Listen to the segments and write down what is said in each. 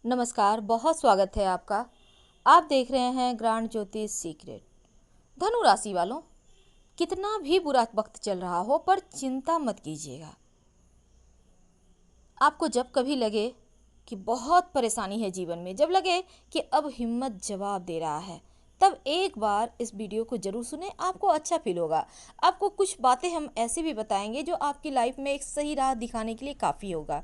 नमस्कार, बहुत स्वागत है आपका। आप देख रहे हैं ग्रांड ज्योतिष सीक्रेट। धनु राशि वालों, कितना भी बुरा वक्त चल रहा हो पर चिंता मत कीजिएगा। आपको जब कभी लगे कि बहुत परेशानी है जीवन में, जब लगे कि अब हिम्मत जवाब दे रहा है, तब एक बार इस वीडियो को जरूर सुने। आपको अच्छा फील होगा। आपको कुछ बातें हम ऐसे भी बताएंगे जो आपकी लाइफ में एक सही राह दिखाने के लिए काफ़ी होगा।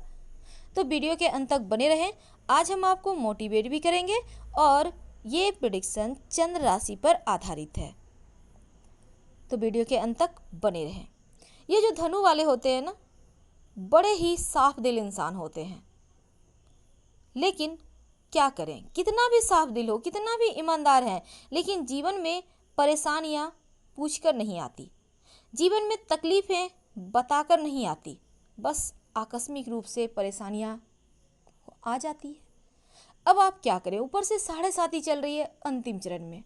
तो वीडियो के अंत तक बने रहें। आज हम आपको मोटिवेट भी करेंगे और ये प्रेडिक्शन चंद्र राशि पर आधारित है, तो वीडियो के अंत तक बने रहें। ये जो धनु वाले होते हैं ना, बड़े ही साफ दिल इंसान होते हैं, लेकिन क्या करें, कितना भी साफ दिल हो, कितना भी ईमानदार हैं, लेकिन जीवन में परेशानियां पूछकर नहीं आती, जीवन में तकलीफें बताकर नहीं आती, बस आकस्मिक रूप से परेशानियां आ जाती है। अब आप क्या करें, ऊपर से 7.5 चल रही है अंतिम चरण में।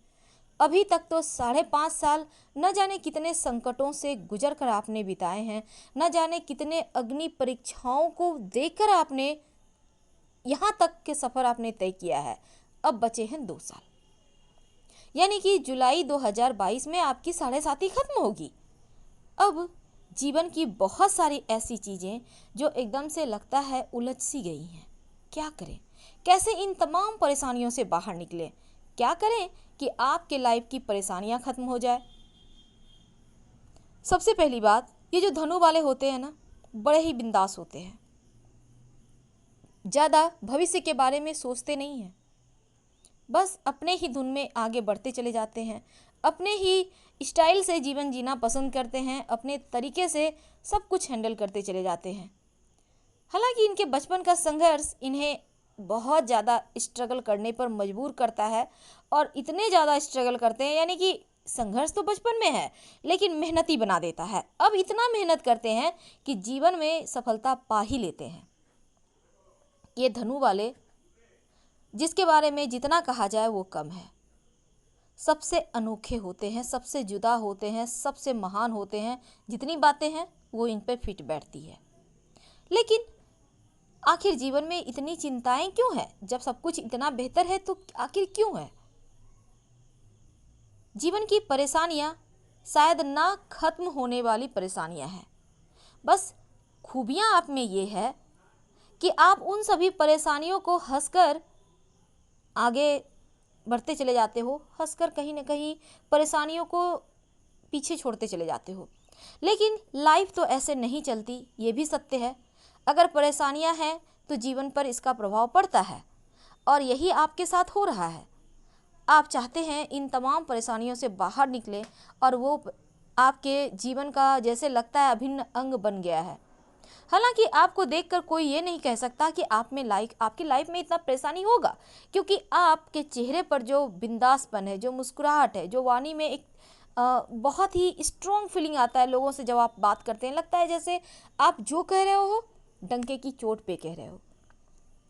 अभी तक तो 5.5 साल न जाने कितने संकटों से गुजर कर आपने बिताए हैं, न जाने कितने अग्नि परीक्षाओं को देखकर आपने यहाँ तक के सफ़र आपने तय किया है। अब बचे हैं 2 साल, यानी कि जुलाई 2022 में आपकी 7.5 खत्म होगी। अब जीवन की बहुत सारी ऐसी चीज़ें जो एकदम से लगता है उलझ सी गई हैं। क्या करें, कैसे इन तमाम परेशानियों से बाहर निकलें, क्या करें कि आपके लाइफ की परेशानियां खत्म हो जाए। सबसे पहली बात, ये जो धनु वाले होते हैं ना, बड़े ही बिंदास होते हैं, ज़्यादा भविष्य के बारे में सोचते नहीं हैं, बस अपने ही धुन में आगे बढ़ते चले जाते हैं, अपने ही स्टाइल से जीवन जीना पसंद करते हैं, अपने तरीके से सब कुछ हैंडल करते चले जाते हैं। हालांकि इनके बचपन का संघर्ष इन्हें बहुत ज़्यादा स्ट्रगल करने पर मजबूर करता है, और इतने ज़्यादा स्ट्रगल करते हैं, यानी कि संघर्ष तो बचपन में है लेकिन मेहनती बना देता है। अब इतना मेहनत करते हैं कि जीवन में सफलता पा ही लेते हैं। ये धनु वाले, जिसके बारे में जितना कहा जाए वो कम है, सबसे अनोखे होते हैं, सबसे जुदा होते हैं, सबसे महान होते हैं। जितनी बातें हैं वो इन पर फिट बैठती है। लेकिन आखिर जीवन में इतनी चिंताएं क्यों है, जब सब कुछ इतना बेहतर है तो आखिर क्यों है। जीवन की परेशानियां शायद ना खत्म होने वाली परेशानियां हैं। बस खूबियां आप में ये है कि आप उन सभी परेशानियों को हंसकर आगे बढ़ते चले जाते हो, हंसकर कहीं ना कहीं परेशानियों को पीछे छोड़ते चले जाते हो। लेकिन लाइफ तो ऐसे नहीं चलती, ये भी सत्य है। अगर परेशानियां हैं तो जीवन पर इसका प्रभाव पड़ता है, और यही आपके साथ हो रहा है। आप चाहते हैं इन तमाम परेशानियों से बाहर निकले, और वो आपके जीवन का जैसे लगता है अभिन्न अंग बन गया है। हालांकि आपको देखकर कोई ये नहीं कह सकता कि आपकी लाइफ में इतना परेशानी होगा, क्योंकि आपके चेहरे पर जो बिंदासपन है, जो मुस्कुराहट है, जो वाणी में एक बहुत ही स्ट्रॉन्ग फीलिंग आता है लोगों से जब आप बात करते हैं, लगता है जैसे आप जो कह रहे हो डंके की चोट पे कह रहे हो।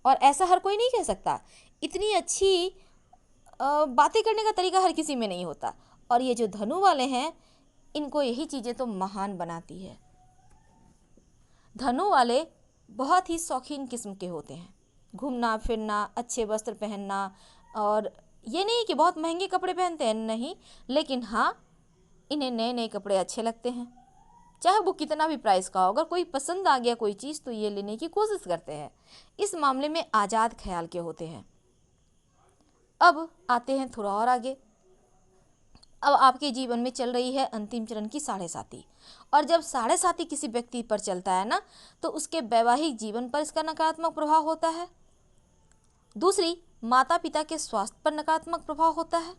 और ऐसा हर कोई नहीं कह सकता। इतनी अच्छी बातें करने का तरीका हर किसी में नहीं होता, और ये जो धनु वाले हैं, इनको यही चीज़ें तो महान बनाती है। धनु वाले बहुत ही शौकीन किस्म के होते हैं, घूमना फिरना, अच्छे वस्त्र पहनना, और ये नहीं कि बहुत महंगे कपड़े पहनते हैं, नहीं, लेकिन हाँ, इन्हें नए नए कपड़े अच्छे लगते हैं, चाहे वो कितना भी प्राइस का हो। अगर कोई पसंद आ गया कोई चीज़ तो ये लेने की कोशिश करते हैं। इस मामले में आज़ाद ख्याल के होते हैं। अब आते हैं थोड़ा और आगे। अब आपके जीवन में चल रही है अंतिम चरण की 7.5, और जब 7.5 किसी व्यक्ति पर चलता है ना, तो उसके वैवाहिक जीवन पर इसका नकारात्मक प्रभाव होता है। दूसरी, माता पिता के स्वास्थ्य पर नकारात्मक प्रभाव होता है,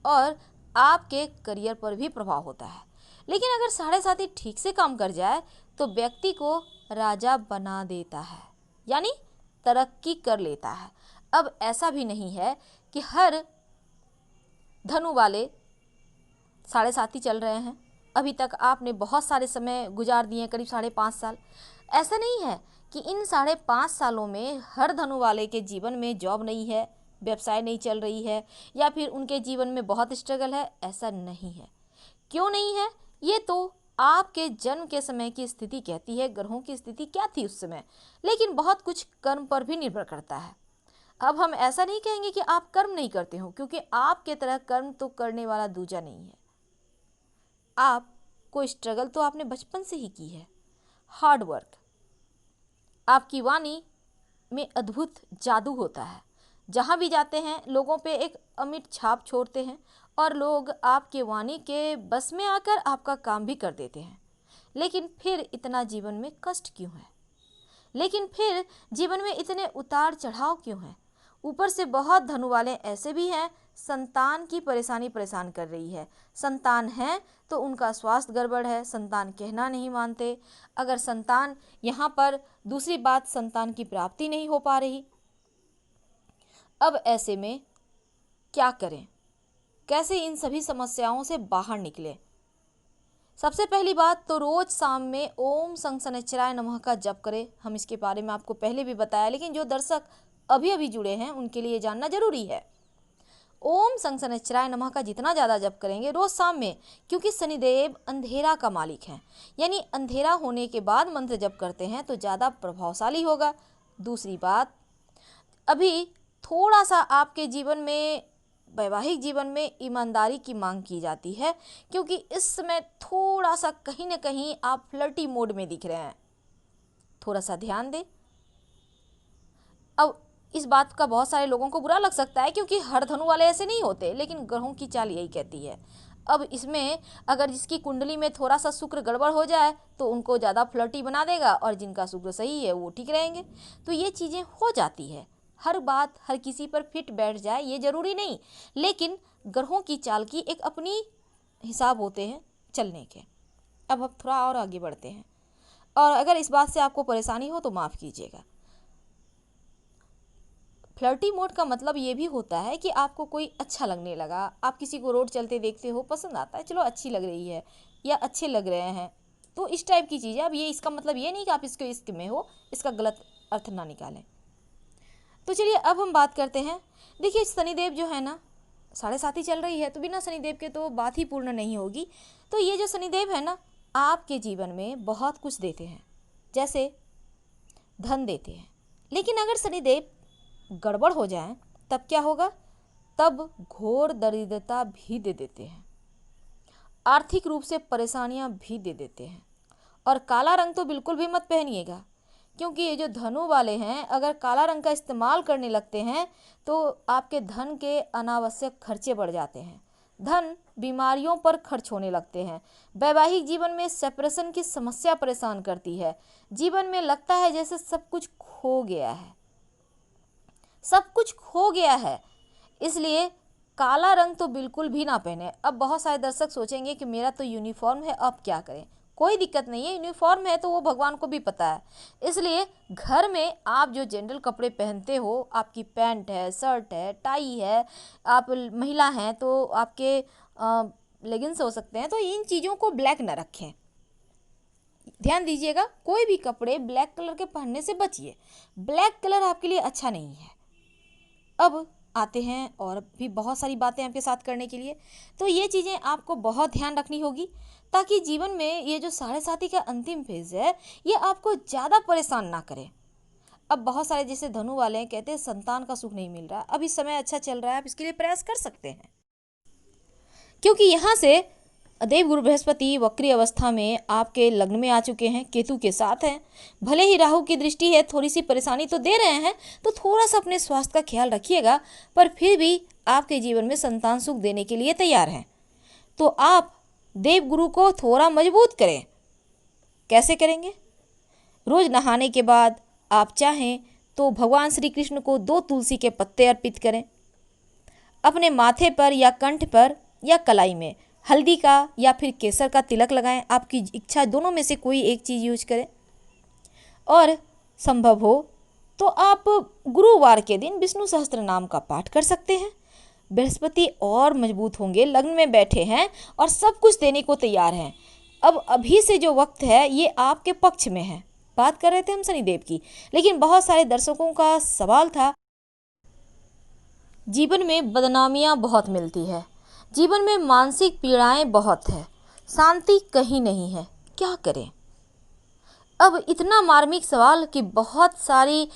और आपके करियर पर भी प्रभाव होता है। लेकिन अगर 7.5 ठीक से काम कर जाए तो व्यक्ति को राजा बना देता है, यानी तरक्की कर लेता है। अब ऐसा भी नहीं है कि हर धनु वाले 7.5 चल रहे हैं, अभी तक आपने बहुत सारे समय गुजार दिए, करीब 5.5 साल। ऐसा नहीं है कि इन 5.5 सालों में हर धनु वाले के जीवन में जॉब नहीं है, व्यवसाय नहीं चल रही है, या फिर उनके जीवन में बहुत स्ट्रगल है। ऐसा नहीं है। क्यों नहीं है, ये तो आपके जन्म के समय की स्थिति कहती है, ग्रहों की स्थिति क्या थी उस समय। लेकिन बहुत कुछ कर्म पर भी निर्भर करता है। अब हम ऐसा नहीं कहेंगे कि आप कर्म नहीं करते हो, क्योंकि आपके तरह कर्म तो करने वाला दूजा नहीं है। आप को स्ट्रगल तो आपने बचपन से ही की है, हार्ड वर्क। आपकी वाणी में अद्भुत जादू होता है। जहाँ भी जाते हैं लोगों पे एक अमिट छाप छोड़ते हैं और लोग आपके वाणी के बस में आकर आपका काम भी कर देते हैं। लेकिन फिर इतना जीवन में कष्ट क्यों है? लेकिन फिर जीवन में इतने उतार चढ़ाव क्यों हैं? ऊपर से बहुत धनु वाले ऐसे भी हैं, संतान की परेशानी परेशान कर रही है। संतान है तो उनका स्वास्थ्य गड़बड़ है, संतान कहना नहीं मानते। अगर संतान, यहाँ पर दूसरी बात, संतान की प्राप्ति नहीं हो पा रही। अब ऐसे में क्या करें? कैसे इन सभी समस्याओं से बाहर निकलें? सबसे पहली बात तो रोज शाम में ओम शनिश्चराय नमः का जप करें। हम इसके बारे में आपको पहले भी बताया, लेकिन जो दर्शक अभी अभी जुड़े हैं उनके लिए जानना जरूरी है। ओम शनिश्चराय नमः का जितना ज़्यादा जप करेंगे रोज शाम में, क्योंकि शनिदेव अंधेरा का मालिक हैं, यानी अंधेरा होने के बाद मंत्र जप करते हैं तो ज़्यादा प्रभावशाली होगा। दूसरी बात, अभी थोड़ा सा आपके जीवन में, वैवाहिक जीवन में ईमानदारी की मांग की जाती है, क्योंकि इस समय थोड़ा सा कहीं ना कहीं आप फ्लर्टी मोड में दिख रहे हैं। थोड़ा सा ध्यान दें। अब इस बात का बहुत सारे लोगों को बुरा लग सकता है, क्योंकि हर धनु वाले ऐसे नहीं होते, लेकिन ग्रहों की चाल यही कहती है। अब इसमें अगर जिसकी कुंडली में थोड़ा सा शुक्र गड़बड़ हो जाए तो उनको ज़्यादा फ्लर्टी बना देगा, और जिनका शुक्र सही है वो ठीक रहेंगे। तो ये चीज़ें हो जाती है। हर बात हर किसी पर फिट बैठ जाए ये ज़रूरी नहीं, लेकिन ग्रहों की चाल की एक अपनी हिसाब होते हैं चलने के। अब हम थोड़ा और आगे बढ़ते हैं, और अगर इस बात से आपको परेशानी हो तो माफ़ कीजिएगा। फ्लर्टी मोड का मतलब ये भी होता है कि आपको कोई अच्छा लगने लगा, आप किसी को रोड चलते देखते हो, पसंद आता है, चलो अच्छी लग रही है या अच्छे लग रहे हैं, तो इस टाइप की चीज़ है। अब ये इसका मतलब ये नहीं कि आप इसके इश्क में हो, इसका गलत अर्थ ना निकालें। तो चलिए अब हम बात करते हैं। देखिए शनिदेव जो है ना, 7.5 चल रही है, तो बिना शनिदेव के तो बात ही पूर्ण नहीं होगी। तो ये जो शनिदेव है ना, आपके जीवन में बहुत कुछ देते हैं, जैसे धन देते हैं। लेकिन अगर शनिदेव गड़बड़ हो जाए तब क्या होगा? तब घोर दरिद्रता भी दे देते हैं, आर्थिक रूप से परेशानियां भी दे देते हैं। और काला रंग तो बिल्कुल भी मत पहनिएगा, क्योंकि ये जो धनु वाले हैं अगर काला रंग का इस्तेमाल करने लगते हैं तो आपके धन के अनावश्यक खर्चे बढ़ जाते हैं, धन बीमारियों पर खर्च होने लगते हैं। वैवाहिक जीवन में सेपरेशन की समस्या परेशान करती है। जीवन में लगता है जैसे सब कुछ खो गया है, सब कुछ खो गया है। इसलिए काला रंग तो बिल्कुल भी ना पहने। अब बहुत सारे दर्शक सोचेंगे कि मेरा तो यूनिफॉर्म है, अब क्या करें? कोई दिक्कत नहीं है, यूनिफॉर्म है तो वो भगवान को भी पता है। इसलिए घर में आप जो जनरल कपड़े पहनते हो, आपकी पैंट है, शर्ट है, टाई है, आप महिला हैं तो आपके लेगिंग्स हो सकते हैं, तो इन चीज़ों को ब्लैक ना रखें। ध्यान दीजिएगा, कोई भी कपड़े ब्लैक कलर के पहनने से बचिए। ब्लैक कलर आपके लिए अच्छा नहीं है। अब आते हैं और भी बहुत सारी बातें आपके साथ करने के लिए। तो ये चीज़ें आपको बहुत ध्यान रखनी होगी, ताकि जीवन में ये जो 7.5 का अंतिम फेज है ये आपको ज़्यादा परेशान ना करे। अब बहुत सारे जैसे धनु वाले हैं, कहते हैं संतान का सुख नहीं मिल रहा, अब इस समय अच्छा चल रहा है, आप इसके लिए प्रयास कर सकते हैं, क्योंकि यहाँ से देवगुरु बृहस्पति वक्री अवस्था में आपके लग्न में आ चुके हैं, केतु के साथ हैं। भले ही राहु की दृष्टि है, थोड़ी सी परेशानी तो दे रहे हैं, तो थोड़ा सा अपने स्वास्थ्य का ख्याल रखिएगा, पर फिर भी आपके जीवन में संतान सुख देने के लिए तैयार हैं। तो आप देवगुरु को थोड़ा मजबूत करें। कैसे करेंगे? रोज नहाने के बाद आप चाहें तो भगवान श्री कृष्ण को 2 तुलसी के पत्ते अर्पित करें। अपने माथे पर या कंठ पर या कलाई में हल्दी का या फिर केसर का तिलक लगाएं। आपकी इच्छा, दोनों में से कोई एक चीज़ यूज करें। और संभव हो तो आप गुरुवार के दिन विष्णु सहस्त्र नाम का पाठ कर सकते हैं। बृहस्पति और मजबूत होंगे, लग्न में बैठे हैं और सब कुछ देने को तैयार हैं। अब अभी से जो वक्त है ये आपके पक्ष में है। बात कर रहे थे हम शनिदेव की, लेकिन बहुत सारे दर्शकों का सवाल था, जीवन में बदनामियां बहुत मिलती है, जीवन में मानसिक पीड़ाएं बहुत है, शांति कहीं नहीं है, क्या करें? अब इतना मार्मिक सवाल कि बहुत सारी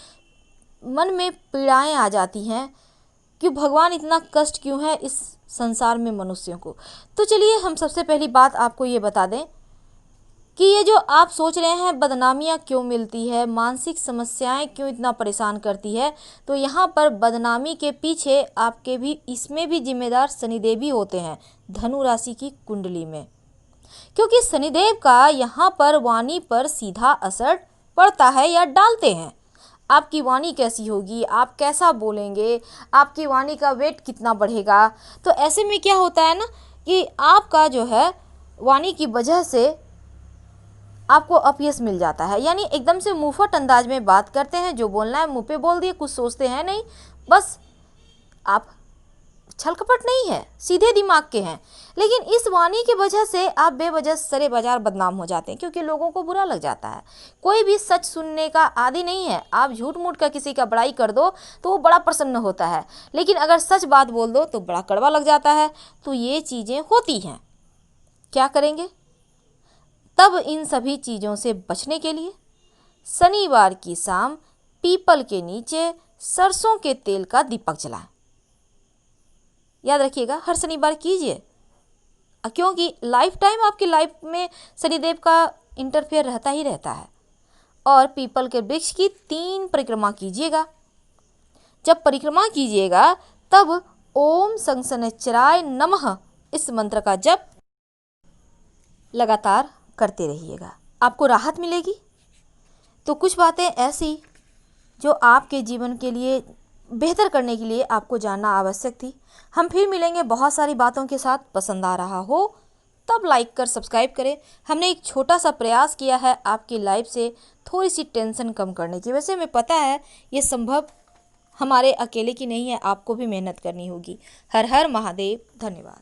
मन में पीड़ाएं आ जाती हैं कि भगवान इतना कष्ट क्यों है इस संसार में मनुष्यों को। तो चलिए हम सबसे पहली बात आपको ये बता दें कि ये जो आप सोच रहे हैं बदनामियाँ क्यों मिलती है, मानसिक समस्याएं क्यों इतना परेशान करती है, तो यहाँ पर बदनामी के पीछे आपके भी इसमें भी जिम्मेदार शनिदेव भी होते हैं धनु राशि की कुंडली में, क्योंकि शनिदेव का यहाँ पर वाणी पर सीधा असर पड़ता है या डालते हैं। आपकी वाणी कैसी होगी, आप कैसा बोलेंगे, आपकी वाणी का वेट कितना बढ़ेगा। तो ऐसे में क्या होता है ना कि आपका जो है वाणी की वजह से आपको अपयश मिल जाता है, यानी एकदम से मुंहफट अंदाज में बात करते हैं, जो बोलना है मुंह पे बोल दिए, कुछ सोचते हैं नहीं, बस आप छल कपट नहीं है, सीधे दिमाग के हैं। लेकिन इस वाणी की वजह से आप बेवजह सरे बाजार बदनाम हो जाते हैं, क्योंकि लोगों को बुरा लग जाता है। कोई भी सच सुनने का आदी नहीं है। आप झूठ मूठ का किसी का बड़ाई कर दो तो वो बड़ा प्रसन्न होता है, लेकिन अगर सच बात बोल दो तो बड़ा कड़वा लग जाता है। तो ये चीज़ें होती हैं, क्या करेंगे? तब इन सभी चीज़ों से बचने के लिए शनिवार की शाम पीपल के नीचे सरसों के तेल का दीपक जलाएं। याद रखिएगा, हर शनिवार कीजिए, क्योंकि लाइफ टाइम आपकी लाइफ में शनिदेव का इंटरफेयर रहता ही रहता है। और पीपल के वृक्ष की 3 परिक्रमा कीजिएगा। जब परिक्रमा कीजिएगा तब ओम शनिश्चराय नमः इस मंत्र का जप लगातार करते रहिएगा, आपको राहत मिलेगी। तो कुछ बातें ऐसी जो आपके जीवन के लिए बेहतर करने के लिए आपको जानना आवश्यक थी। हम फिर मिलेंगे बहुत सारी बातों के साथ। पसंद आ रहा हो तब लाइक कर सब्सक्राइब करें। हमने एक छोटा सा प्रयास किया है आपकी लाइफ से थोड़ी सी टेंशन कम करने की। वैसे हमें पता है ये संभव हमारे अकेले की नहीं है, आपको भी मेहनत करनी होगी। हर हर महादेव। धन्यवाद।